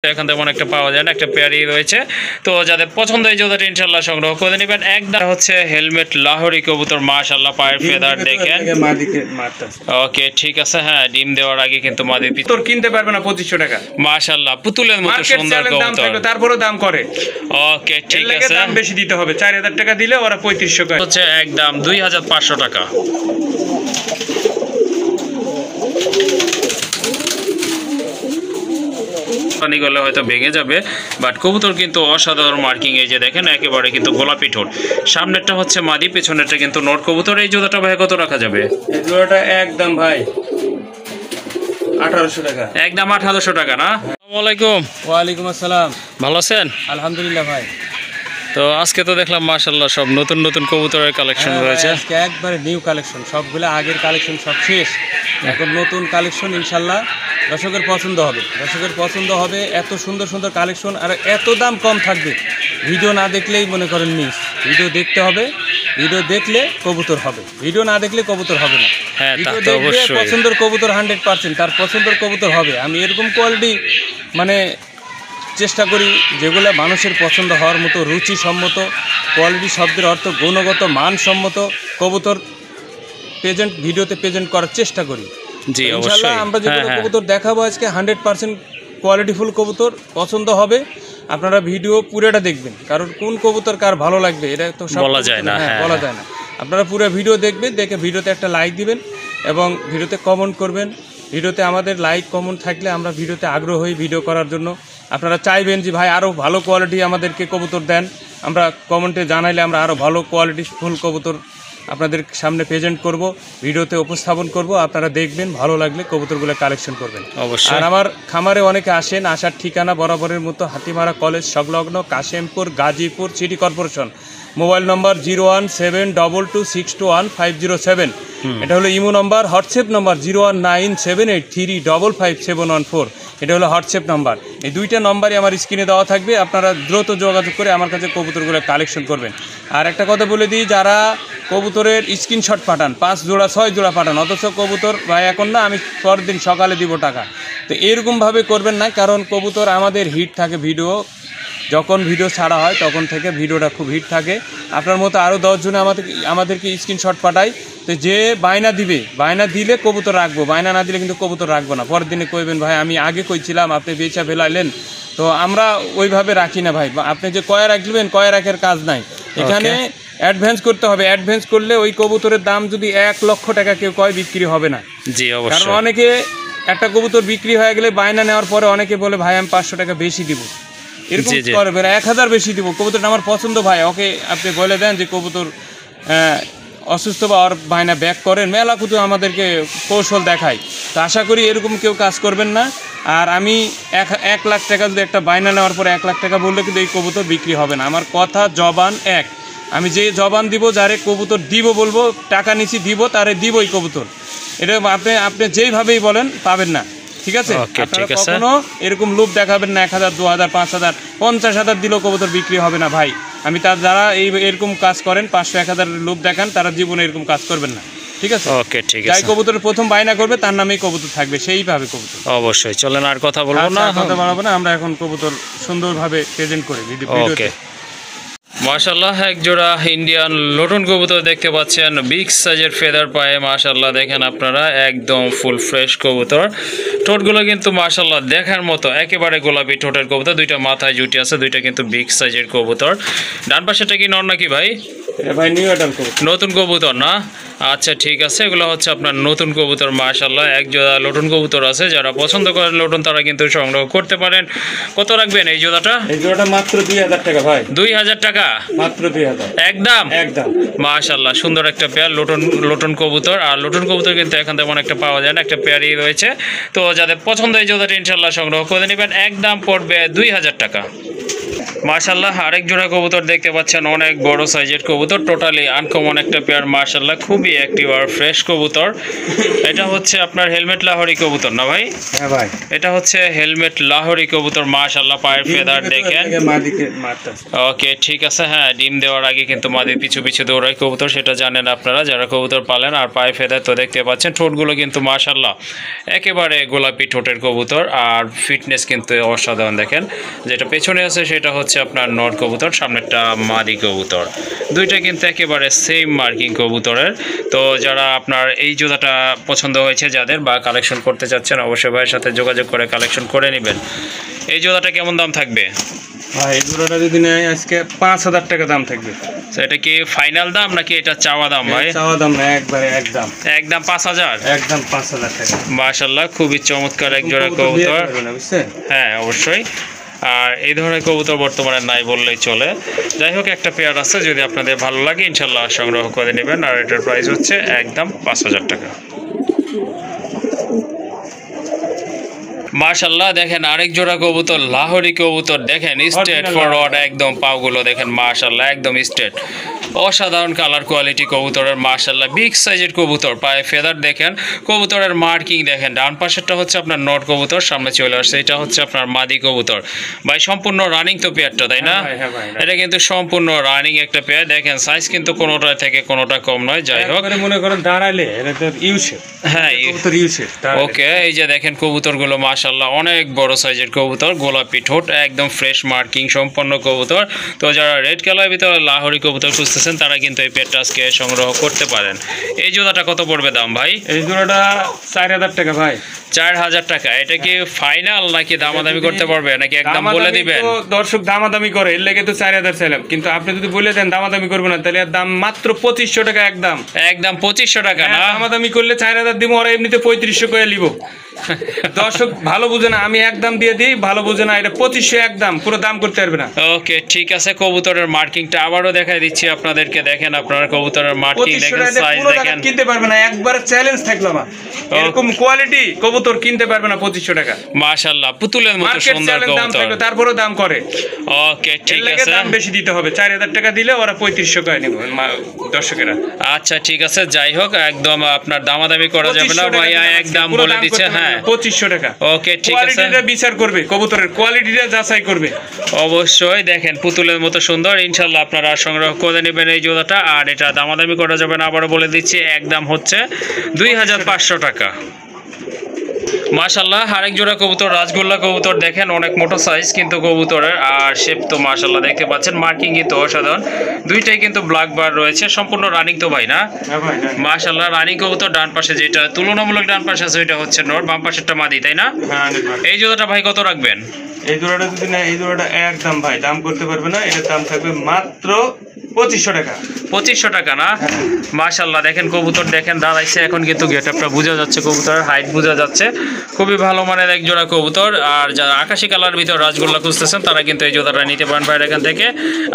এখন তেমন একটা পাওয়া যায় না, একটা পেয়ারই রয়েছে। তো যাদের পছন্দ এই জোড়াটা ইনশাআল্লাহ সংগ্রহ করে নেবেন। একদম হচ্ছে হেলমেট লাহোরি কবুতর, মাশাআল্লাহ পায়ের ফেদার দেখেন। ওকে ঠিক আছে, হ্যাঁ ডিম দেওয়ার আগে কিন্তু মাদি তোর কিনতে পারবে না 2500 টাকা। মাশাআল্লাহ পুতুলের মতো সুন্দর কবুতর, তারপরেও দাম করে। ওকে ঠিক আছে, দাম বেশি দিতে হবে, 4000 টাকা দিলে ওরা 3500 করে হচ্ছে একদম 2500 টাকা। পানি গলে হয়তো ভেঙে যাবে, বাট কবুতর কিন্তু অসাধারণ মার্কিং। এই যে দেখেন একেবারে কিন্তু গোলাপি ঠোঁট, সামনেরটা হচ্ছে মাদি, পেছনেরটা কিন্তু নট কবুতর। এই জোড়াটা ভাই কত রাখা যাবে? এই জোড়াটা একদম ভাই 1800 টাকা। একদম 1800 টাকা না? আসসালামু আলাইকুম। ওয়ালাইকুম আসসালাম। ভালো আছেন? আলহামদুলিল্লাহ ভাই। তো আজকে তো দেখলাম মাশাআল্লাহ সব নতুন নতুন কবুতরের কালেকশন রয়েছে। আজকে একবারে নিউ কালেকশন, সবগুলো আগের কালেকশন সব শেষ, এখন নতুন কালেকশন। ইনশাল্লাহ দর্শকের পছন্দ হবে, দর্শকের পছন্দ হবে। এত সুন্দর সুন্দর কালেকশন আর এত দাম কম থাকবে। ভিডিও না দেখলেই মনে করেন মিস, ভিডিও দেখতে হবে, ভিডিও দেখলে কবুতর হবে, ভিডিও না দেখলে কবুতর হবে না। হ্যাঁ তা ভিডিও তো দেখলে অবশ্যই। পছন্দের কবুতর 100%, তার পছন্দের কবুতর হবে। আমি এরকম কোয়ালিটি মানে চেষ্টা করি যেগুলো মানুষের পছন্দ হওয়ার মতো, রুচিসম্মত কোয়ালিটি, শব্দের অর্থ গুণগত মানসম্মত কবুতর প্রেজেন্ট ভিডিওতে প্রেজেন্ট করার চেষ্টা করি। জি ইনশাআল্লাহ অবশ্যই। আমরা যেগুলো কবুতর দেখাবো আজকে 100% কোয়ালিটিফুল কবুতর পছন্দ হবে। আপনারা ভিডিও পুরোটা দেখবেন, কারণ কোন কবুতর কার ভালো লাগবে এটা তো বলা যায় না। হ্যাঁ বলা যায় না। আপনারা পুরো ভিডিও দেখবেন, দেখে ভিডিওতে একটা লাইক দিবেন এবং ভিডিওতে কমেন্ট করবেন। ভিডিওতে আমাদের লাইক কমেন্ট থাকলে আমরা ভিডিওতে আগ্রহ হই ভিডিও করার জন্য। আপনারা চাইবেন যে ভাই আরও ভালো কোয়ালিটি আমাদেরকে কবুতর দেন, আমরা কমেন্টে জানাইলে আমরা আরও ভালো কোয়ালিটি ফুল কবুতর আপনাদের সামনে প্রেজেন্ট করব, ভিডিওতে উপস্থাপন করব। আপনারা দেখবেন, ভালো লাগলে কবুতরগুলো কালেকশন করবেন অবশ্যই। আর আমার খামারে অনেকে আসেন, আসার ঠিকানা বরাবরের মতো হাতিমারা কলেজ সংলগ্ন Kashempur, Gazipur city corporation. Mobile নম্বর 01722621507। এটা হলো ইমো নম্বর। হোয়াটসঅ্যাপ নম্বর 01978355714। এটা হলো হোয়াটসঅ্যাপ নাম্বার। এই দুইটা নম্বরই আমার স্ক্রিনে দেওয়া থাকবে। আপনারা দ্রুত যোগাযোগ করে আমার কাছে কবুতরগুলো কালেকশন করবেন। আর একটা কথা বলে দিই, যারা কবুতরের স্ক্রিনশট পাঠান, 5 জোড়া 6 জোড়া পাঠান, অথচ কবুতর ভাই এখন না, আমি পরের দিন সকালে দিব টাকা, তো এরকমভাবে করবেন না। কারণ কবুতর আমাদের হিট থাকে, ভিডিও যখন ভিডিও ছাড়া হয় তখন থেকে ভিডিওটা খুব হিট থাকে। আপনার মতো আরও 10 জনে আমাদেরকে স্ক্রিনশট পাঠায়, তো যে বায়না দিবে, বায়না দিলে কবুতর রাখবো, বায়না না দিলে কিন্তু কবুতর রাখবো না। পরের দিনে কইবেন ভাই আমি আগে কইছিলাম, আপনি বেচা ফেলাইলেন। তো আমরা ওইভাবে রাখি না ভাই। আপনি যে কয়ে রাখবেন, কয়ে রাখার কাজ নাই এখানে। অ্যাডভান্স করতে হবে, অ্যাডভান্স করলে ওই কবুতরের দাম যদি 1 লক্ষ টাকা কেউ কয়, বিক্রি হবে না। জি অবশ্যই। কারণ অনেকে একটা কবুতর বিক্রি হয়ে গেলে বায়না নেওয়ার পরে অনেকে বলে ভাই আমি 500 টাকা বেশি দিব, এরকম করবে না, 1000 বেশি দিব। কবুতরটা আমার পছন্দ ভাই, ওকে আপনি বলে দেন যে কবুতর অসুস্থ বা ওর বায়না ব্যাক করেন, মেলা কুতু আমাদেরকে কৌশল দেখায়। তো আশা করি এরকম কেউ কাজ করবেন না। আর আমি 1 লাখ টাকা যদি একটা বায়না নেওয়ার পরে 1 লাখ টাকা বললে কিন্তু এই কবুতর বিক্রি হবে না। আমার কথা জবান এক, আমি যে জবান দিব, যারে কবুতর দিব বলবো, টাকা নিচি দিব, তারে দিব এই কবুতর। এটা আপনি যেইভাবেই বলেন পাবেন না, ঠিক আছে? আপনারা কখনো এরকম লোভ দেখাবেন না। 1000, 2000, 5000, 50,000 দিলেও কবুতর বিক্রি হবে না ভাই। আমি যারা এরকম কাজ করেন, 500, 1000 লোভ দেখান, তারা জীবনে এরকম কাজ করবেন না, ঠিক আছে? ওকে ঠিক আছে। যাই কবুতরের প্রথম বায়না করবে তার নামেই কবুতর থাকবে, সেইভাবে কবুতর। অবশ্যই চলেন, আর কথা বলবো না, কথা বাড়াবো না। আমরা এখন কবুতর সুন্দরভাবে প্রেজেন্ট করি ভিডিওতে। মাশাআল্লাহ এক জোড়া ইন্ডিয়ান লোটন কবুতর দেখতে পাচ্ছেন, বিগ সাইজের ফেদার পায়ে। মাশাআল্লাহ দেখেন আপনারা, একদম ফুল ফ্রেশ কবুতর। ঠোঁটগুলো কিন্তু মাশাআল্লাহ দেখার মতো, একেবারে গোলাপি ঠোঁটের কবুতর। দুইটা মাথায় জুটি আছে, দুইটা কিন্তু বিগ সাইজের কবুতর। ডান পাশেটা কি নর নাকি ভাই? ভাই নিউ অ্যাডাল্ট কবুতর, নতুন কবুতর না? আচ্ছা ঠিক আছে, এগুলো হচ্ছে আপনার নতুন কবুতর। মাশাআল্লাহ এক জোড়া লোটন কবুতর আছে, যারা পছন্দ করেন লোটন তারা কিন্তু সংগ্রহ করতে পারেন। কত রাখবেন এই জোড়াটা? এই জোড়াটা মাত্র 2000 টাকা ভাই। 2000 টাকা? মাত্র 2000 একদম একদম। মাশাআল্লাহ সুন্দর একটা পেয়ার লোটন কবুতর। আর লোটন কবুতর কিন্তু এখন তেমন একটা পাওয়া যায় না, একটা পেয়ারই রয়েছে। তো যাদের পছন্দ এই জোড়াটা ইনশাআল্লাহ সংগ্রহ করে নেবেন। একদম পড়বে 2000 টাকা। মাশাআল্লাহ আরেক জোড়া কবুতর দেখতে পাচ্ছেন, অনেক বড় সাইজের কবুতর, টোটালি আনকমন একটা পেয়ার। মাশাআল্লাহ খুবই অ্যাক্টিভ আর ফ্রেশ কবুতর। এটা হচ্ছে আপনার হেলমেট লাহোরি কবুতর না ভাই? হ্যাঁ ভাই, এটা হচ্ছে হেলমেট লাহোরি কবুতর। মাশাআল্লাহ পায়ের ফেদার দেখেন। ওকে ঠিক আছে, হ্যাঁ ডিম দেওয়ার আগে কিন্তু মাদি পিছু পিছু দৌড়ায় কবুতর, সেটা জানেন আপনারা যারা কবুতর পালেন। আর পায়ে ফেদার তো দেখতে পাচ্ছেন, ঠোঁটগুলো কিন্তু মাশাআল্লাহ একেবারে গোলাপি ঠোঁটের কবুতর, আর ফিটনেস কিন্তু অসাধারণ। দেখেন যেটা পেছনে আছে সেটা হচ্ছে আপনার নর কবুতর, সামনেরটা মাদি কবুতর। দুইটা কিন্তু একেবারে সেম মার্কিং কবুতরের। তো যারা আপনার এই জোড়াটা পছন্দ হয়েছে যাদের বা কালেকশন করতে চাচ্ছেন, অবশ্যই ভাইয়ের সাথে যোগাযোগ করে কালেকশন করে নেবেন। এই জোড়াটা কেমন দাম থাকবে ভাই? এই জোড়াটা যদি নেয় আজকে 5,000 টাকা দাম থাকবে। এটা কি ফাইনাল দাম নাকি এটা চাওয়া দাম ভাই? চাওয়া দাম না, একবারে একদম একদম 5,000, একদম 5,000 টাকা। মাশাআল্লাহ খুবই চমৎকার এক জোড়া কবুতর। হ্যাঁ অবশ্যই, আর এই ধরনের কবুতর বর্তমানে নাই বললেই চলে। যাই হোক একটা পেয়ার আছে, যদি আপনাদের ভালো লাগে ইনশাল্লাহ সংগ্রহ করে নেবেন। আর এটার প্রাইস হচ্ছে একদম 5,000 টাকা। মাশাআল্লাহ দেখেন আরেক জোড়া কবুতর, লাহোরি কবুতর। দেখেন স্ট্রেট ফরওয়ার্ড একদম, পাগুলো দেখেন মাশাআল্লাহ একদম স্ট্রেট, অসাধারণ কালার কোয়ালিটি কবুতরের। মাশাআল্লাহ বিগ সাইজের কবুতর, পায়ে ফেদার দেখেন, কবুতরের মার্কিং দেখেন। ডান পাশেরটা হচ্ছে আপনার নট কবুতর, সামনে চলে আসছে এটা হচ্ছে আপনার মাদি কবুতর। ভাই সম্পূর্ণ রানিং তো পেয়ারটা, তাই না? এটা কিন্তু সম্পূর্ণ রানিং একটা পেয়ার। দেখেন সাইজ কিন্তু কোনোটা থেকে কোনোটা কম নয়। যাই হোক মনে করেন দাঁড়াইলে হ্যাঁ ওকে, এই যে দেখেন কবুতরগুলো মাশাআল্লাহ অনেক বড় সাইজের কবুতর, গোলাপি ঠোঁট, একদম ফ্রেশ মার্কিং সম্পন্ন কবুতর। তো যারা রেড কালারের ভিতরে লাহোরি কবুতর খুঁজতেছেন তারা কিন্তু এই পেয়ারটা আজকে সংগ্রহ করতে পারেন। এই জোড়াটা কত পড়বে দাম ভাই? এই জোড়াটা 4,000 টাকা ভাই। 4,000 টাকা। এটা কি ফাইনাল নাকি দামাদামি করতে পারবে নাকি একদম বলে দিবেন? দর্শক দামাদামি করে, এর লেগে তো 4,000 চাইলাম, কিন্তু আপনি যদি বলে দেন দামাদামি করবে না তাহলে এর দাম মাত্র 2,500 টাকা। একদম একদম 2,500 টাকা না? দামাদামি করলে 4,000 দিব, ওরা এমনিতে 3,500 করে নিব। দর্শক ভালো বুঝে না, আমি একদম দিয়ে দিই, ভালো বুঝে না, এটা 2,500 একদম, পুরো দাম করতে পারবে না। ওকে ঠিক আছে, কবুতরের মার্কিংটা আবারও দেখাই দিচ্ছি আপনাদেরকে। দেখেন আপনার কবুতরের মার্কিং দেখেন, সাইজ দেখেন, কিনতে পারবে না, একবার চ্যালেঞ্জ থাকলো আমার, এরকম কোয়ালিটি কবুতর কিনতে পারবে না 2,500 টাকা। মাশাআল্লাহ পুতুলের মতো সুন্দর কবুতর, তারপরেও দাম করে। ওকে ঠিক আছে, দাম বেশি দিতে হবে, 4,000 টাকা দিলে ওরা 3,500 করে নেবে দর্শকেরা। আচ্ছা ঠিক আছে, যাই হোক একদম আপনার দামাদামি করা যাবে না ভাইয়া, একদম বলে দিচ্ছে। হ্যাঁ 2,500 টাকা। ওকে ঠিক আছে, কোয়ালিটিটা বিচার করবে, কবুতরের কোয়ালিটিটা যাচাই করবে অবশ্যই। দেখেন পুতুলের মতো সুন্দর, ইনশাআল্লাহ আপনারা সংগ্রহ করে নেবেন এই জোড়াটা। আর এটা দামাদামি করা যাবে না, আবারও বলে দিচ্ছি, একদম হচ্ছে 2,500 টাকা। মাশাআল্লাহ আরেক জোড়া কবুতর, রাজগোল্লা কবুতর। দেখেন অনেক মোটো সাইজ কিন্তু কবুতরের, আর শেপ তো মাশাআল্লাহ দেখতে পাচ্ছেন, মার্কিং কিন্তু অসাধারণ। দুইটাই কিন্তু ব্ল্যাক বার রয়েছে, সম্পূর্ণ রানিং তো ভাই না? মাশাআল্লাহ রানিং কবুতর। ডান পাশে যেটা তুলনামূলক ডান পাশে আছে ওইটা হচ্ছে নর, বাম পাশেরটা মাদি, তাই না? এই জোড়াটা ভাই কত রাখবেন? এই জোড়াটা যদি না, এই জোড়াটা একদম ভাই দাম করতে পারবে না, এটার দাম থাকবে মাত্র 2,500 টাকা। 2,500 টাকা না? মাশাআল্লাহ দেখেন কবুতর দেখেন দাঁড়াইছে, এখন কিন্তু গেটআপটা বোঝা যাচ্ছে, কবুতরের হাইট বোঝা যাচ্ছে, খুবই ভালো মানের এক জোড়া কবুতর। আর যারা আকাশি কালার ভিতর রাজগোল্লা খুঁজতেছেন তারা কিন্তু এই জোড়াটা নিতে পারেন ভাইয়ের এখান থেকে।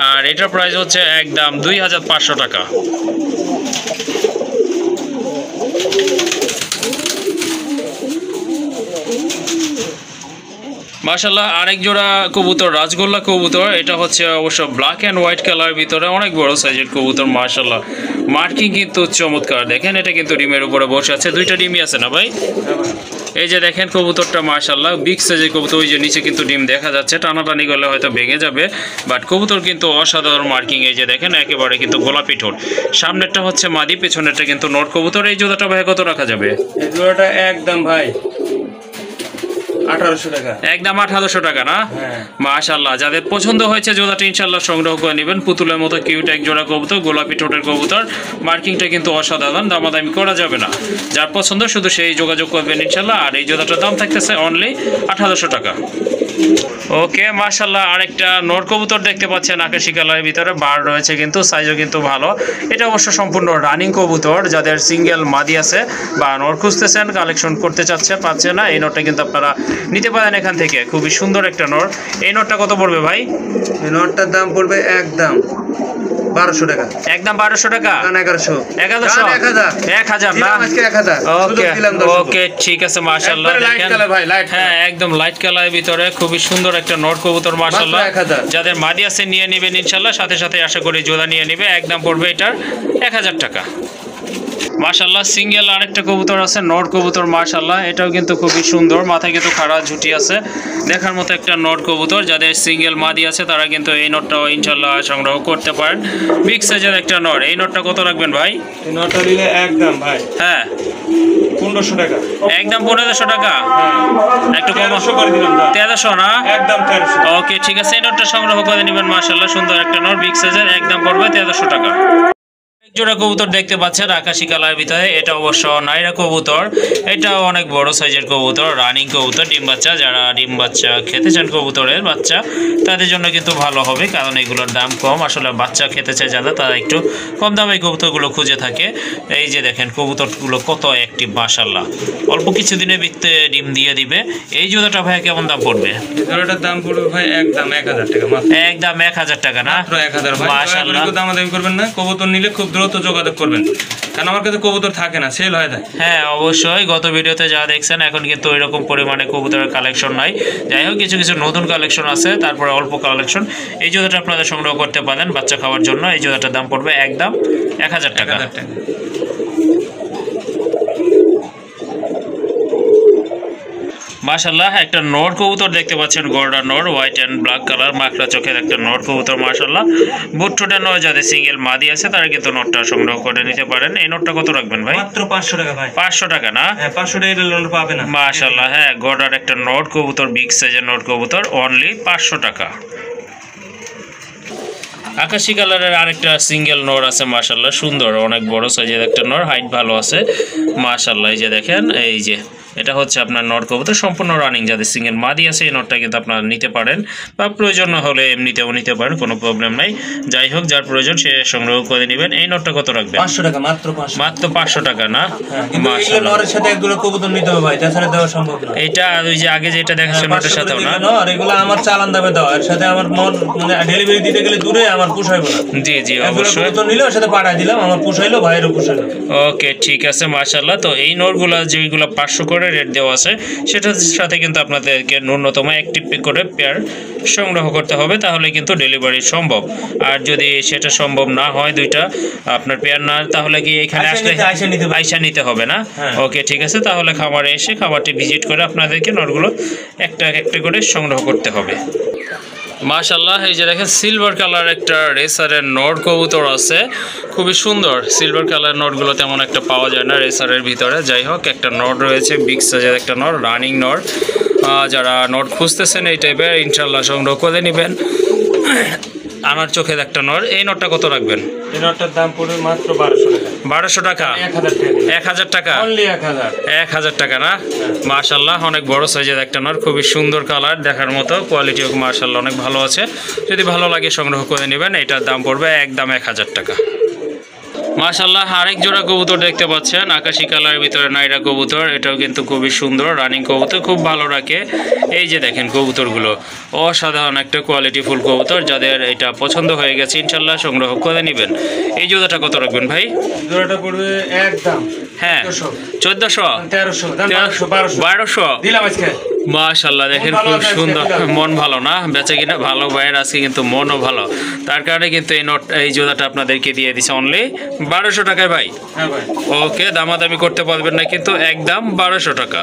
আর এটার প্রাইস হচ্ছে একদম 2,500 টাকা। মাশাআল্লাহ আরেক জোড়া কবুতর, রাজগোল্লা কবুতর। এটা হচ্ছে অবশ্য ব্ল্যাক অ্যান্ড হোয়াইট কালারের ভিতরে, অনেক বড় সাইজের কবুতর। মাশাআল্লাহ মার্কিং কিন্তু চমৎকার। দেখেন এটা কিন্তু ডিমের উপরে বসে আছে, দুইটা ডিমই আছে না ভাই? এই যে দেখেন কবুতরটা মাশাআল্লাহ বিগ সাইজের কবুতর, ওই যে নিচে কিন্তু ডিম দেখা যাচ্ছে, টানাটানি করলে হয়তো ভেঙে যাবে, বাট কবুতর কিন্তু অসাধারণ মার্কিং। এই যে দেখেন একেবারে কিন্তু গোলাপি ঠোঁট, সামনেরটা হচ্ছে মাদি, পেছনেরটা কিন্তু নর কবুতর। এই জোড়াটা ভাই কত রাখা যাবে? এই জোড়াটা একদম ভাই 1,800 টাকা। একদম 1,800 টাকা না? মাশাআল্লাহ যাদের পছন্দ হয়েছে জোড়াটা ইনশাআল্লাহ সংগ্রহ করে নেবেন। পুতুলের মতো কিউট এক জোড়া কবুতর, গোলাপি ঠোঁটের কবুতর, মার্কিংটা কিন্তু অসাধারণ, দামাদামি করা যাবে না। যার পছন্দ শুধু সেই যোগাযোগ করবেন ইনশাআল্লাহ। আর এই জোড়াটার দাম থাকতেছে অনলি 1,800 টাকা। ওকে মাশাআল্লাহ আরেকটা নর কবুতর দেখতে পাচ্ছেন, আকাশি কালারের ভিতরে বার রয়েছে, কিন্তু সাইজও কিন্তু ভালো। এটা অবশ্য সম্পূর্ণ রানিং কবুতর। যাদের সিঙ্গেল মাদি আছে বা নর খুঁজতেছেন, কালেকশন করতে পাচ্ছেন না, এই নরটা কিন্তু আপনারা নিতে পারেন এখান থেকে। খুবই সুন্দর একটা নর। এই নরটা কত পড়বে ভাই? এই নরটার দাম পড়বে একদম 1200 টাকা। একদম 1200 টাকা। 1100 1000 না? আজকে 1000 ওকে ওকে ঠিক আছে মাশাআল্লাহ। দেখেন হ্যাঁ একদম লাইট কালারের ভিতরে খুবই সুন্দর একটা নর কবুতর মাশাআল্লাহ। যাদের মাদি আছে নিয়ে নেবেন ইনশাআল্লাহ, সাথে সাথে আশা করি জোড়া নিয়ে নেবে। একদম পড়বে এটার 1000 টাকা। মাশাআল্লাহ সিঙ্গেল আরেকটা কবুতর আছে নর কবুতর মাশাআল্লাহ, এটাও কিন্তু খুবই সুন্দর, মাথায় কিন্তু খাড়া ঝুটি আছে, দেখার মতো একটা নর কবুতর। যাদের সিঙ্গেল মাদি আছে তারা কিন্তু এই নরটাও ইনশাআল্লাহ সংগ্রহ করতে পারেন। বিগ সাইজের একটা নর। এই নরটা কত রাখবেন ভাই? এই নরটা নিলে একদম ভাই হ্যাঁ 1500 টাকা। একদম 1500 টাকা। একটু কম 1300 করে দিলাম। 1300 না? একদম 1300। ওকে ঠিক আছে, এই নরটা সংগ্রহ করে নেবেন মাশাআল্লাহ, সুন্দর একটা নর বিগ সাইজের, একদম পড়বে 1300 টাকা। জোড়া কবুতর দেখতে পাচ্ছেন আকাশি কালারের ভিতরে, এটা অবশ্য নাইরা কবুতর, এটাও অনেক বড় সাইজের কবুতর, রানিং কবুতর, ডিম বাচ্চা। যারা ডিম বাচ্চা খেতে চান কবুতরের বাচ্চা তাদের জন্য কিন্তু ভালো হবে, কারণ এগুলোর দাম কম। আসলে বাচ্চা খেতে চায় যারা, তারা একটু কম দামে কবুতরগুলো খুঁজে থাকে। এই যে দেখেন কবুতরগুলো কত অ্যাক্টিভ মাশাআল্লাহ, অল্প কিছুদিনের ভিতরে ডিম দিয়ে দিবে। এই জোড়াটা ভাই কেমন দাম পড়বে? জোড়াটার দাম পড়বে ভাই একদম 1000 টাকা মাত্র। একদম 1000 টাকা না? মাত্র 1000 ভাই। মাশাআল্লাহ। দামাদামি করবেন না, কবুতর নিলে খুব দ্রুত যোগাযোগ করবেন, কারণ আমার কাছে কবুতর থাকে না, সেল হয়ে যায়। হ্যাঁ অবশ্যই, গত ভিডিওতে যা দেখছেন এখন কিন্তু ওইরকম পরিমাণে কবুতরের কালেকশন নাই। যাই হোক কিছু কিছু নতুন কালেকশন আছে, তারপরে অল্প কালেকশন। এই জোড়াটা আপনাদের সংগ্রহ করতে পারেন বাচ্চা খাওয়ার জন্য। এই জোড়াটার দাম পড়বে একদম 1000 টাকা। মাশাআল্লাহ একটা নর কবুতর দেখতে পাচ্ছেন, গোল্ডেন নর, হোয়াইট অ্যান্ড ব্ল্যাক কালার, মাকড়া চোখের একটা নর কবুতর মাশাআল্লাহ। বুট্টোটা নর, যাদের সিঙ্গেল মাদি আছে তারা কিন্তু নরটা সংগ্রহ করে নিতে পারেন। এই নরটা কত রাখবেন ভাই? মাত্র 500 টাকা ভাই। 500 টাকা না? হ্যাঁ 500 টাকা লোন পাবে না মাশাআল্লাহ। হ্যাঁ গোল্ডেন একটা নর কবুতর, বিগ সাইজের নর কবুতর, অনলি 500 টাকা। আকাশি কালারের আরেকটা সিঙ্গেল নর আছে মাশাআল্লাহ, সুন্দর অনেক বড় সাইজের একটা নর, হাইট ভালো আছে মাশাআল্লাহ। এই যে দেখেন, এই যে এটা হচ্ছে আপনার নর কবুতর, সম্পূর্ণ রানিং। যাদের সিঙ্গেল মাদি আছে এই নরটা কিন্তু আপনারা নিতে পারেন, বা প্রয়োজন হলে এমনিতেও নিতে পারেন, কোনো প্রবলেম নাই। যাই হোক যার প্রয়োজন সে সংগ্রহ করে নেবেন। এই নরটা কত রাখবেন? 500 টাকা মাত্র। 500 মাত্র 500 টাকা না? কিন্তু এই নরের সাথে একগুলো কবুতর নিতে হবে ভাই, তাছাড়া দেওয়া সম্ভব না। এটা আর ওই যে আগে যেটা দেখাচ্ছেন ওটার সাথেও না? নর এগুলো আমার চালান দামে দাও, এর সাথে আমার মন মানে ডেলিভারি দিতে গেলে দূরে আমার পোষাইবো না। জি জি অবশ্যই। কবুতর নিলে ওর সাথে পাঠাই দিলাম, আমার পোষাইলো, ভাইয়েরও পোষাইলো। ওকে ঠিক আছে মাশাআল্লাহ। তো এই নরগুলো যেগুলো 500 করে রেট দেওয়া আছে, সেটার সাথে কিন্তু আপনাদেরকে ন্যূনতম একটি করে পেয়ার সংগ্রহ করতে হবে, তাহলে কিন্তু ডেলিভারি সম্ভব। আর যদি সেটা সম্ভব না হয়, দুইটা আপনার পেয়ার না, তাহলে কি এখানে আসলে আইসা নিতে হবে না? ওকে ঠিক আছে, তাহলে খামারে এসে খামারটি ভিজিট করে আপনাদেরকে নরগুলো একটা একটা করে সংগ্রহ করতে হবে। মাশাআল্লাহ এই যে দেখেন সিলভার কালার একটা রেসারের নর কবুতর আছে, খুবই সুন্দর। সিলভার কালার নরগুলো তেমন একটা পাওয়া যায় না রেসারের ভিতরে। যাই হোক একটা নর রয়েছে, বিগ সাইজের একটা নর, রানিং নর। যারা নর খুঁজতেছেন এই টাইপের ইনশাআল্লাহ সংগ্রহ করে নেবেন। আমার চোখের একটা নর। এই নরটা কত রাখবেন? এই নরটার দাম পড়বে মাত্র 1200 টাকা। 1200 টাকা? 1000 টাকা? অনলি 1000। 1000 টাকা না? মাশাআল্লাহ অনেক বড় সাইজের একটা নর, খুবই সুন্দর কালার, দেখার মতো, কোয়ালিটিও মাশাআল্লাহ অনেক ভালো আছে। যদি ভালো লাগে সংগ্রহ করে নেবেন। এটার দাম পড়বে একদম 1000 টাকা। মাশাআল্লাহ আরেক জোড়া কবুতর দেখতে পাচ্ছেন আকাশি কালারের ভিতরে, নাইরা কবুতর। এটাও কিন্তু খুবই সুন্দর, রানিং কবুতর, খুব ভালো রাখে। এই যে দেখেন কবুতরগুলো অসাধারণ একটা কোয়ালিটিফুল কবুতর। যাদের এটা পছন্দ হয়ে গেছে ইনশাআল্লাহ সংগ্রহ করে নেবেন। এই জোড়াটা কত রাখবেন ভাই? জোড়াটা পড়বে একদম হ্যাঁ 1400 1300 দিলাম আজকে। মাশাআল্লাহ দেখেন খুব সুন্দর, মন ভালো না? বেচা কিনা ভালো ভাইয়ের আজকে, কিন্তু মনও ভালো, তার কারণে কিন্তু এই জোড়াটা আপনাদেরকে দিয়ে দিছে অনলি 1200 টাকায় ভাই। হ্যাঁ ভাই। ওকে দামাদামি করতে পারবেন না কিন্তু, একদম 1200 টাকা।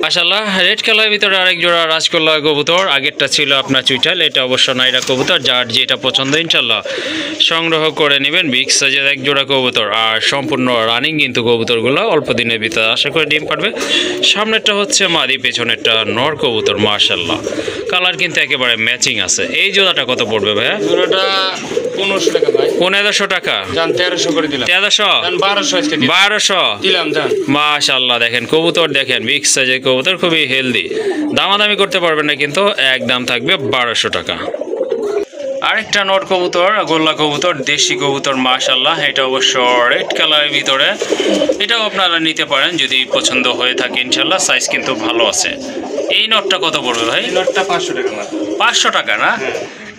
মাশাআল্লাহ রেড কালারের ভিতরে আরেক জোড়া রাজকোলা কবুতর। আগেরটা ছিল আপনার চুইটাল, এটা অবশ্য নাইরা কবুতর। যার যেটা পছন্দ ইনশাআল্লাহ সংগ্রহ করে নেবেন। বিগ সাইজের এক জোড়া কবুতর, আর সম্পূর্ণ রানিং কিন্তু কবুতরগুলো, অল্প দিনের ভিতরে আশা করে ডিম পারবে। সামনেরটা হচ্ছে মাদি, পেছনেরটা নর কবুতর। মাশাআল্লাহ কালার কিন্তু একেবারে ম্যাচিং আছে। এই জোড়াটা কত পড়বে ভাইয়া? জোড়াটা 1500 টাকা ভাই। 1500 টাকা? জান 1300 করে দিলাম। 1300? জান 1200 আজকে দিলাম। 1200 দিলাম জান। মাশাআল্লাহ দেখেন কবুতর, দেখেন বিগ সাইজের কবুতর, খুবই হেলদি। দামাদামি করতে পারবেন না কিন্তু, একদম থাকবে 1200 টাকা। আরেকটা নট কবুতর, গোল্লা কবুতর, দেশি কবুতর মাশাআল্লাহ। এটা অবশ্য রেড কালারের ভিতরে, এটাও আপনারা নিতে পারেন যদি পছন্দ হয়ে থাকে ইনশাআল্লাহ। সাইজ কিন্তু ভালো আছে। এই নটটা কত পড়বে ভাই? এই নটটা 500 টাকা মাত্র। 500 টাকা না?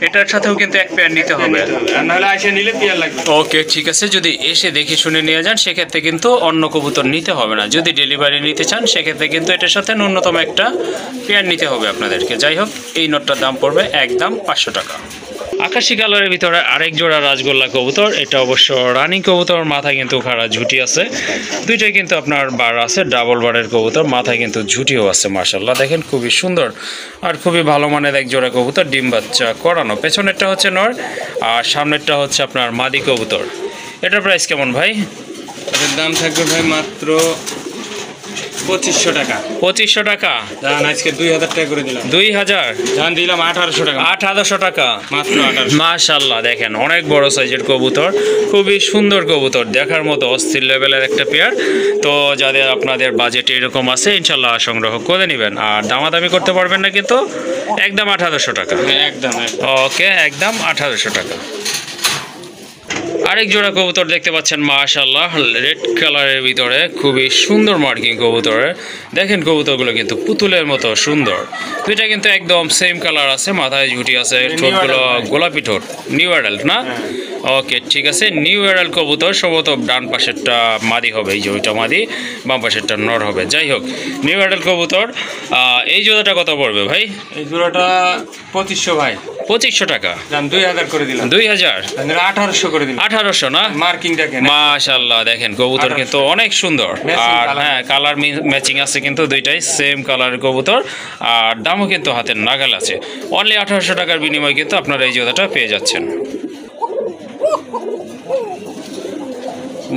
এটার সাথেও কিন্তু এক পেয়ার নিতে হবে। আর নাহলে আইসা নিলে পেয়ার লাগবে। ওকে, ঠিক আছে। যদি এসে দেখে শুনে নিয়ে যান সেক্ষেত্রে কিন্তু অন্য কবুতর নিতে হবে না। যদি ডেলিভারি নিতে চান সেক্ষেত্রে কিন্তু এটার সাথে ন্যূনতম একটা পেয়ার নিতে হবে আপনাদেরকে। যাই হোক, এই নটটার দাম পড়বে একদম 500 টাকা। আকাশি কালারের ভিতরে আরেক জোড়া রাজগোল্লা কবুতর। এটা অবশ্য রানিং কবুতর, মাথায় কিন্তু খাড়া ঝুটি আছে। দুইটাই কিন্তু আপনার বার আছে, ডাবল বারের কবুতর, মাথায় কিন্তু ঝুটিও আছে। মাশাআল্লাহ, দেখেন খুবই সুন্দর আর খুবই ভালো মানের এক জোড়া কবুতর, ডিম বাচ্চা করানো। পেছনেরটা হচ্ছে নর আর সামনেরটা হচ্ছে আপনার মাদি কবুতর। এটার প্রাইস কেমন ভাই? এটার দাম থাকবে ভাই মাত্র 2500 টাকা। 2500 টাকা? জান আজকে 2000 টাকা করে দিলাম। 2000? জান দিলাম 1800 টাকা। 1800 টাকা মাত্র 1800। মাশাআল্লাহ, দেখেন অনেক বড় সাইজের কবুতর, খুবই সুন্দর কবুতর, দেখার মতো অস্থির লেভেলের একটা পেয়ার। তো যাদের আপনাদের বাজেট এরকম আছে ইনশাল্লাহ সংগ্রহ করে নেবেন। আর দামাদামি করতে পারবেন না কিন্তু, একদম 1800 টাকা। একদম। ওকে, একদম 1800 টাকা। আরেক জোড়া কবুতর দেখতে পাচ্ছেন, মাশাআল্লাহ, রেড কালারের ভিতরে খুবই সুন্দর মার্কিং কবুতরের। দেখেন কবুতরগুলো কিন্তু পুতুলের মতো সুন্দর। দুইটা কিন্তু একদম সেম কালার আছে, মাথায় ঝুটি আছে, ঠোঁটগুলো গোলাপি ঠোঁট। নিউ অ্যাডাল্ট না? ওকে, ঠিক আছে। নিউ অ্যাডাল্ট কবুতর, সম্ভবত ডান পাশেরটা মাদি হবে, এই যে ওইটা মাদি, বাম পাশেরটা নর হবে। যাই হোক, নিউ অ্যাডাল্ট কবুতর। এই জোড়াটা কত পড়বে ভাই? এই জোড়াটা 2500 ভাই। 2500 টাকা? দাম 2000 করে দিলাম। 2000? 1800 করে দিলাম। 1800 না? মার্কিং দেখেন। মাশাআল্লাহ, দেখেন কবুতর কিন্তু অনেক সুন্দর। আর হ্যাঁ, কালার ম্যাচিং আছে কিন্তু, দুইটাই সেম কালারের কবুতর। আর দামও কিন্তু হাতের নাগাল আছে। অনলি 1800 টাকার বিনিময়ে কিন্তু আপনারা এই জোড়াটা পেয়ে যাচ্ছেন।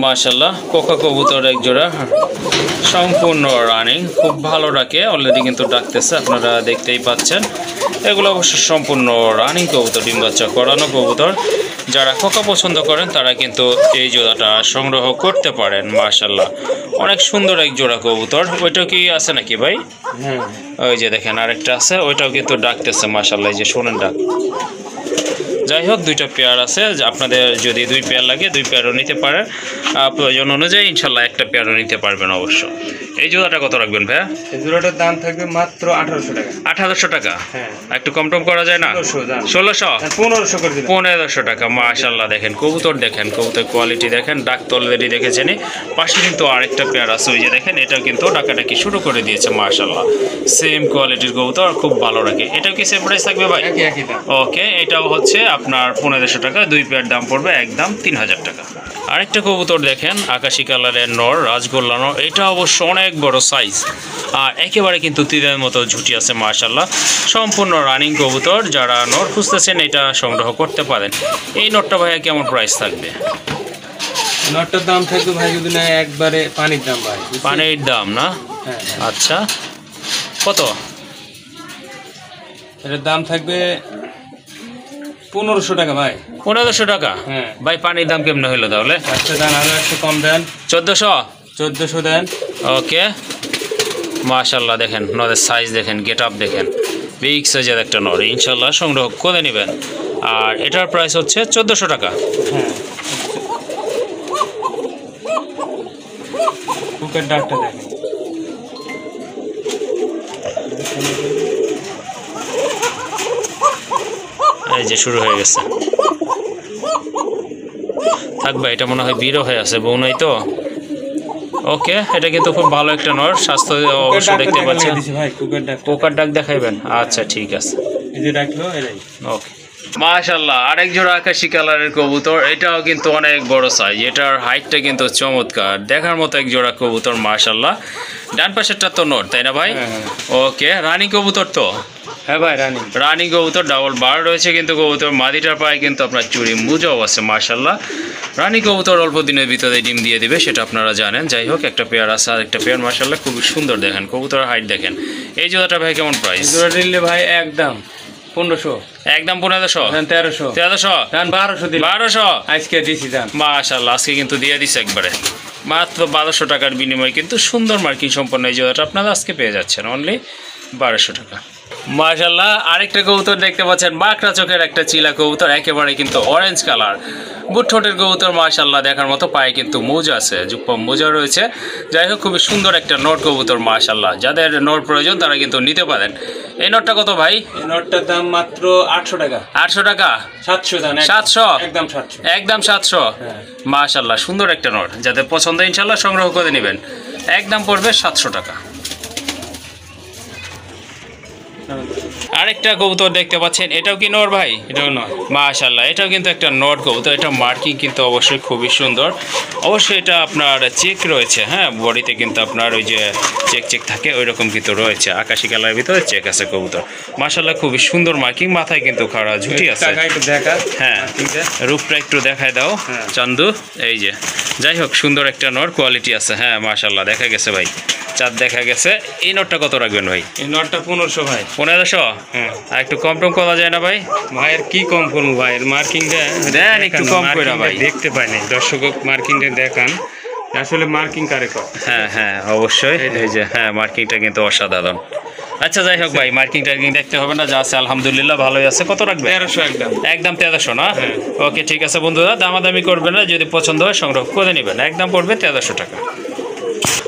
মাশাআল্লাহ, কোকা কবুতর এক জোড়া, সম্পূর্ণ রানিং, খুব ভালো ডাকে, অলরেডি কিন্তু ডাকতেছে, আপনারা দেখতেই পাচ্ছেন। এগুলো অবশ্য সম্পূর্ণ রানিং কবুতর, ডিম বাচ্চা করানো কবুতর। যারা কোকা পছন্দ করেন তারা কিন্তু এই জোড়াটা সংগ্রহ করতে পারেন। মাশাআল্লাহ, অনেক সুন্দর এক জোড়া কবুতর। ওইটাও কি আছে নাকি ভাই? হ্যাঁ, ওই যে দেখেন আরেকটা আছে, ওইটাও কিন্তু ডাকতেছে। মাশাআল্লাহ, এই যে শোনেন ডাক। যাই হোক, দুইটা পেয়ার আছে, আপনাদের যদি 2 পেয়ার লাগে 2 পেয়ারও নিতে পারেন। প্রয়োজন অনুযায়ী ইনশাল্লাহ একটা পেয়ারও নিতে পারবেন অবশ্য। এই জোড়াটা কত রাখবেন ভাইয়া? এই জোড়াটার দাম থাকবে মাত্র 1800 টাকা। 1800 টাকা? হ্যাঁ। একটু কম টম করা যায় না? 1600? 1500 করে দিলাম। 1500 টাকা। মাশাআল্লাহ, দেখেন কবুতর, দেখেন কবুতর কোয়ালিটি দেখেন, ডাক তো অলরেডি দেখেছেন। পাশে কিন্তু আরেকটা পেয়ার আছে, ওই যে দেখেন, এটা কিন্তু ডাকাডাকি শুরু করে দিয়েছে। মাশাআল্লাহ, সেম কোয়ালিটির কবুতর, খুব ভালো রাখে। এটাও কি সেম প্রাইস থাকবে ভাই? একই দাম। ওকে, এটাও হচ্ছে আপনার 1500 টাকা। 2 পেয়ার দাম পড়বে একদম 3000 টাকা। আরেকটা কবুতর দেখেন, আকাশি কালারের নর, রাজগোল্লা নর। এটা অবশ্য অনেক বড় সাইজ আর একেবারে কিন্তু তীরের মতো ঝুটি আছে। মাশাআল্লাহ, সম্পূর্ণ রানিং কবুতর। যারা নর খুঁজতেছেন এটা সংগ্রহ করতে পারেন। এই নরটা ভাইয়া কেমন প্রাইস থাকবে? নটটার দাম থাকবে ভাই যদি না একবারে পানির দাম ভাই। পানির দাম না? হ্যাঁ। আচ্ছা, কত? এটার দাম থাকবে 1500 টাকা ভাই। 1500 টাকা? হ্যাঁ। ভাই পানির দাম কেমন হইলো তাহলে? আচ্ছা দেন, আরো একটু কম দেন। 1400? 1400 দেন। ওকে, মাশাআল্লাহ, দেখেন নরের সাইজ দেখেন, গেট আপ দেখেন, বিগ সাইজের একটা নর, ইনশাল্লাহ সংগ্রহ করে নেবেন। আর এটার প্রাইস হচ্ছে 1400 টাকা। হ্যাঁ, বুকের ডাকটা দেখেন। এই যে শুরু হয়ে গেছে। থাকবে, এটা মনে হয় বিরো হয়ে আছে, বউ নাই তো। ওকে, এটা কিন্তু খুব ভালো একটা নর, স্বাস্থ্য অবশ্য দেখতে পাচ্ছেন। ভাই কুকের ডাক, পোকার ডাক দেখাইবেন? আচ্ছা, ঠিক আছে। এই যে ডাকলো এরাই। ওকে, মাশাআল্লাহ, আরেক জোড়া আকাশি কালারের কবুতর। এটাও কিন্তু অনেক বড় সাইজ, এটার হাইটটা কিন্তু চমৎকার, দেখার মতো এক জোড়া কবুতর। মাশাআল্লাহ, ডান পাশেরটা তো নর, তাই না ভাই? ওকে, রানী কবুতর তো? হ্যাঁ ভাই, রানী কবুতর, ডাবল বার রয়েছে কিন্তু কবুতর। মাদিটার পায়ে কিন্তু আপনার চুড়ি মুজাও আছে। মাশাআল্লাহ, রানী কবুতর অল্প দিনের ভিতরে ডিম দিয়ে দিবে, সেটা আপনারা জানেন। যাই হোক, একটা পেয়ার আছে, আর একটা পেয়ার মাশাআল্লাহ খুবই সুন্দর। দেখেন কবুতরের হাইট দেখেন। এই জোড়াটা ভাই কেমন প্রাইস? জোড়াটা নিলে ভাই একদম 1500। একদম 1500? 1300। 1300? 1200 দিন। 1200? আজকে দিছি দাম। মাশাআল্লাহ, আজকে কিন্তু দিয়ে দিছে একবারে মাত্র 1200 টাকার বিনিময়ে কিন্তু সুন্দর মার্কিং সম্পন্ন এই জোড়াটা আপনারা আজকে পেয়ে যাচ্ছেন অনলি 1200 টাকা। মাশাআল্লাহ আরেকটা কবুতর দেখতে পাচ্ছেন, বাঁকড়া চোখের একটা চিলা কবুতর, একেবারে কিন্তু অরেঞ্জ কালার, বুট ঠোঁটের কবুতর। মাশাআল্লাহ দেখার মতো, পায়ে কিন্তু মোজা আছে, যুগপম মোজা রয়েছে। যাই হোক খুবই সুন্দর একটা নট কবুতর মাশাআল্লাহ। যাদের নট প্রয়োজন তারা কিন্তু নিতে পারেন। এই নটটা কত ভাই? এই নটটার দাম মাত্র 800 টাকা। 800 টাকা? 700 দাম। 700? একদম 700। একদম 700? মাশাআল্লাহ সুন্দর একটা নট, যাদের পছন্দ ইনশাআল্লাহ সংগ্রহ করে নেবেন। একদম পড়বে 700 টাকা। আরেকটা কবুতর দেখতে পাচ্ছেন, এটাও কি নর ভাই? এটাও নট। মাশাআল্লাহ এটাও কিন্তু একটা নট কবুতর। এটা মার্কিং কিন্তু অবশ্যই খুবই সুন্দর। অবশ্যই এটা আপনার চেক রয়েছে, হ্যাঁ বডিতে কিন্তু আপনার ওই যে চেক চেক থাকে ওই রকম কিন্তু রয়েছে, আকাশি কালারের ভিতরে চেক আছে কবুতর। মাশাআল্লাহ খুবই সুন্দর মার্কিং, মাথায় কিন্তু খাড়া ঝুটি আছে। হ্যাঁ রূপটা একটু দেখায় দাও চান্দু। এই যে যাই হোক সুন্দর একটা নর, কোয়ালিটি আছে। হ্যাঁ মাশাআল্লাহ দেখা গেছে ভাই, চাঁদ দেখা গেছে। এই নটটা কত রাখবেন ভাই? এই নটটা 1500 ভাই। 1500? হ্যাঁ। আর একটু কম টম করা যায় না ভাই? ভাইয়ের কি কম করবো ভাইয়ের মার্কিংটা দেন একটু কম করে ভাই। দেখতে পাই নাই, দর্শক মার্কিংটা দেখান আসলে মার্কিং কারে কর। হ্যাঁ হ্যাঁ অবশ্যই, এই যে হ্যাঁ মার্কিংটা কিন্তু অসাধারণ। আচ্ছা যাই হোক ভাই, মার্কিং টার্কিং দেখতে হবে না, যা আছে আলহামদুলিল্লাহ ভালোই আছে। কত রাখবে? 1300 একদম। একদম 1300 না? ওকে ঠিক আছে বন্ধুরা, দামাদামি করবেন না, যদি পছন্দ হয় সংগ্রহ করে নেবেন। একদম পড়বে 1300 টাকা।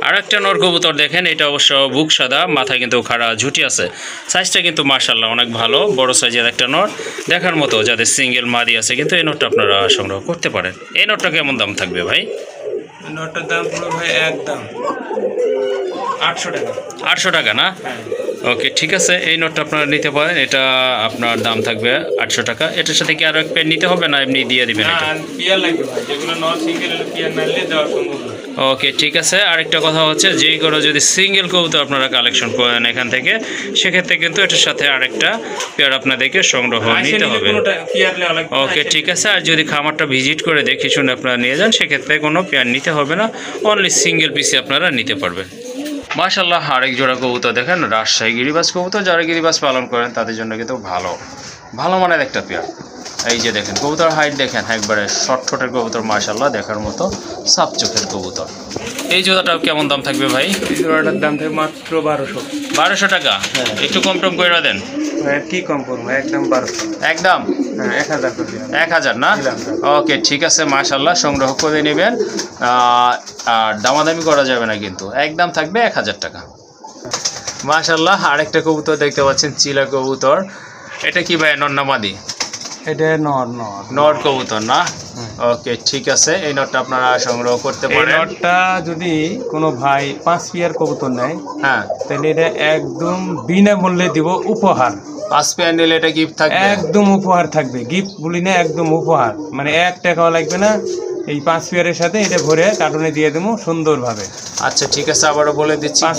আর একটা নর কবুতর দেখেন, এটা অবশ্য বুক সাদা, মাথায় কিন্তু খাড়া ঝুটি আছে। সাইজটা কিন্তু মাশাআল্লাহ অনেক ভালো, বড় সাইজের একটা নর, দেখার মতো। যাদের সিঙ্গেল মাদি আছে কিন্তু এই নটটা আপনারা সংগ্রহ করতে পারেন। এই নটটা কেমন দাম থাকবে ভাই? নটটার দাম পুরো ভাই একদম 800 টাকা। 800 টাকা না? ওকে ঠিক আছে, এই নোটটা আপনারা নিতে পারেন। এটা আপনার দাম থাকবে 800 টাকা। এটার সাথে কি আরো এক পেয়ার নিতে হবে না এমনি দিয়ে দিবেন? না পেয়ার লাগবে ভাই, যেগুলো নট সিঙ্গেল পেয়ার না নিলে দেওয়া সম্ভব না। ওকে ঠিক আছে। আরেকটা কথা হচ্ছে, যেই করে যদি সিঙ্গেল কবুতর আপনারা কালেকশন করেন এখান থেকে, সেক্ষেত্রে কিন্তু এটার সাথে আরেকটা পেয়ার আপনাদেরকে সংগ্রহ নিতে হবে। ওকে ঠিক আছে। আর যদি খামারটা ভিজিট করে দেখে শুনে আপনারা নিয়ে যান, সেক্ষেত্রে কোনো পেয়ার নিতে হবে না, অনলি সিঙ্গেল পিসে আপনারা নিতে পারবেন। মাশাআল্লাহ আরেক জোড়া কবুতর দেখেন, রাজশাহী গিরিবাজ কবুতর। যারা গিরিবাজ পালন করেন তাদের জন্য কিন্তু ভালো মানের একটা পেয়ার। এই যে দেখেন কবুতর হাইট দেখেন, একবারে শর্ট ঠোঁটের কবুতর মাশাআল্লাহ দেখার মতো, সাপ চোখের কবুতর। এই জোড়াটাও কেমন দাম থাকবে ভাই? এই জোড়াটার দাম থাকবে মাত্র 1200। 1200 টাকা? একটু কম টম করে দেন। কি কম করবো, একদম 1200 একদম। 1000 করে দিলাম। 1000 না? ওকে ঠিক আছে মাশাআল্লাহ সংগ্রহ করে নেবেন। আর দামাদামি করা যাবে না কিন্তু, একদম থাকবে 1000 টাকা। মাশাআল্লাহ আরেকটা কবুতর দেখতে পাচ্ছেন, চিলা কবুতর। এটা কি ভাই নর না মাদি? এটা নর কবুতর না? ওকে ঠিক আছে, এই নটটা আপনারা সংগ্রহ করতে পারেন। এই নটটা যদি কোনো ভাই 5 পেয়ার কবুতর নেয়, হ্যাঁ তাহলে এটা একদম বিনামূল্যে দিব উপহার। 5 পেয়ার নিলে এটা গিফট থাকবে? একদম উপহার থাকবে, গিফট বলি না, একদম উপহার। মানে 1 টাকাও লাগবে না, এই 5 পেয়ারের সাথে এটা ভরে কার্টুনে দিয়ে দেবো সুন্দরভাবে। আচ্ছা ঠিক আছে, আবারও বলে দিচ্ছি, 5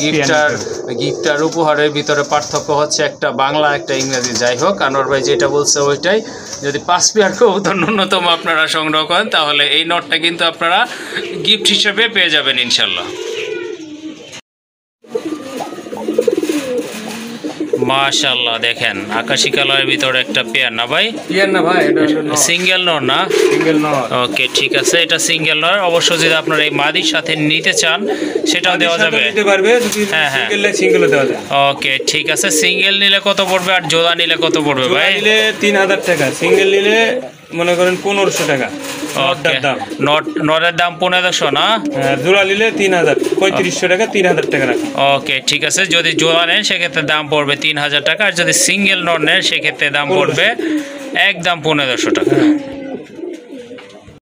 গিফট আর উপহারের ভিতরে পার্থক্য হচ্ছে একটা বাংলা একটা ইংরেজি। যাই হোক আনোয়ার ভাই যেটা বলছে ওইটাই। যদি 5 পেয়ার কবুতর ন্যূনতম আপনারা সংগ্রহ করেন, তাহলে এই নটটা কিন্তু আপনারা গিফট হিসেবে পেয়ে যাবেন ইনশাল্লাহ। মাশাআল্লাহ দেখেন আকাশি কালারের ভিতরে একটা পেয়ার না ভাই? পেয়ার না ভাই, এটা হলো সিঙ্গেল নর না? সিঙ্গেল নর। ওকে ঠিক আছে, এটা সিঙ্গেল নর। অবশ্য যদি আপনারা এই মাদির সাথে নিতে চান সেটাও দেওয়া যাবে। নিতে পারবে, যদি সিঙ্গেল নিলে সিঙ্গেলও দেওয়া যায়। ওকে ঠিক আছে, সিঙ্গেল নিলে কত পড়বে আর জোড়া নিলে কত পড়বে ভাই? নিলে 3000 টাকা, সিঙ্গেল নিলে মনে করেন 1500 টাকা। নরের দাম 1500 না? জোড়া নিলে 3000, 3500 টাকা, 3000 টাকা রাখে। ওকে ঠিক আছে, যদি জোড়া নেন সেক্ষেত্রে দাম পড়বে 3000 টাকা, আর যদি সিঙ্গেল নর নেন সেক্ষেত্রে দাম পড়বে একদম 1500 টাকা।